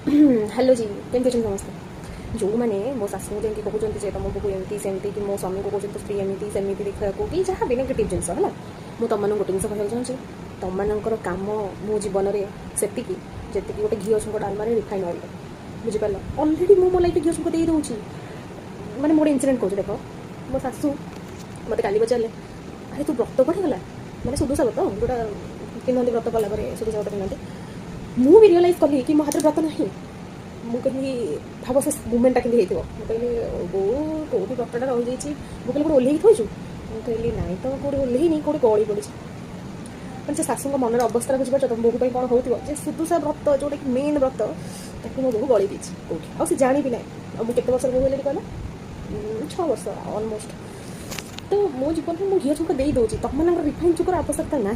Hello जी केमती अच्छे समस्ते जो मैंने मो शाशु जमी कहते तुम बोहू एमती सेमती कि मो स्वामी को कहते स्त्री एमती सेमती देखा कि जहाँ भी नेगेटिव जिनस है मुझे तुम गोटे जिन कहना चाहिए तुम मर कम मो जीवन में से जी गोटे घी छुंक डालमा रिफाइन ऑयल बुझिपार अलरेडी मो लाइफ घी छुंक दे दूँ मैंने मोटे इनसीडेंट कहूँ देख मो शाशु मत काली पचारे अरे तू व्रत पड़ेगा मैंने सुदूषा व्रत जोटा पिंधि व्रत कला सुदूषा व्रत पिंधि मुझे रियलाइज कली कि मो हाथ व्रत ना मुझे भाव से मुमेंटा कि कहली बो कौटी व्रतटा रही जाइए मुझे कौटे ओल्ल थोचु मुझे ना तो कौटे ओल्ल कौटे गली पड़ी मैंने से शाशु मनर अवस्था बुझीपार तुम बोहू कौन हो सुदूषा व्रत जोटा कि मेन व्रत ताकि मो बोहू गली देती कौटी आ जानी भी ना मुझे केते वर्ष बोहू है कहला 6 वर्ष अलमोस्ट तो मो जीवन में मुझे घी छुंक दे दूँ तुम रिफाइन चुकर आवश्यकता ना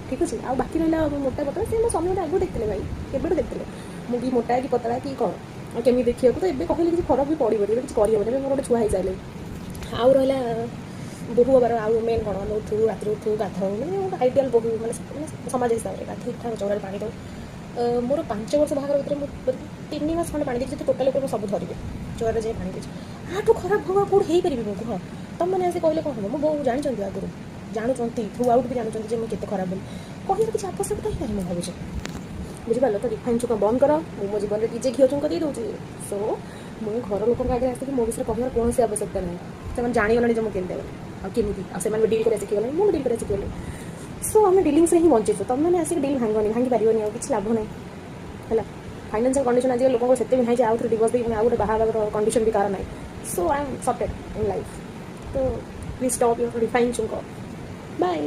ठीक अच्छे आ बाकी रहा मोटा पतला से मो स्वामी गोटे आगे देखते भाई केवे देखते मुझे मोटा कि पतला कि कौन केमी देखिए तो ये कहले किसी फरक भी पड़े किसी कर मोर गोटे छुआ हो सारे आउ रहा बोहू हबार आउ मेन कौन मैं उठू रात उठू गाधो मैंने आइडियाल बोहू मैंने समाज हिसाब से गाधी ठाक चौराल पानी दो मोर 5 वर्ष बाहर भर 3 मास खंडे पानी देखिए टोटाल ऊपर सब धरवे चौराल जाए पानी देती आठू खराब भोग कौट हो पारि कह तुम मैंने आसे कहले कौन हम बोहू जानते आगुरी जानते थ्रू आउट भी जानते मुझे खराब बोली कहना किसी आवश्यकता ही नहीं मुझे भावुँ बुझिपार तो रिफाइन चुका बंद कर मो जीवन में निजे घी चुंक दे दूसरी सो मुझे घर लोक आगे आसिक मो विषय कहर कौन आवश्यकता ना से जाणीगले मुझे केमती केमी डील कर शिखीगले मुझे डील कर शिखीगली सो आम डिलिंग से ही बंचीचु तुम मैंने आसिक डील भांगनी भांगी पारनी आ कि लाभ ना है फाइनान्शियल कंडीशन आज लोक से भी ना आउ थे डिवोर्स भी आउ गोटे बाहर कंडीशन भी कार ना so I am sorted in life तो प्लीज स्टॉप योर रिफाइन चुंक बाय।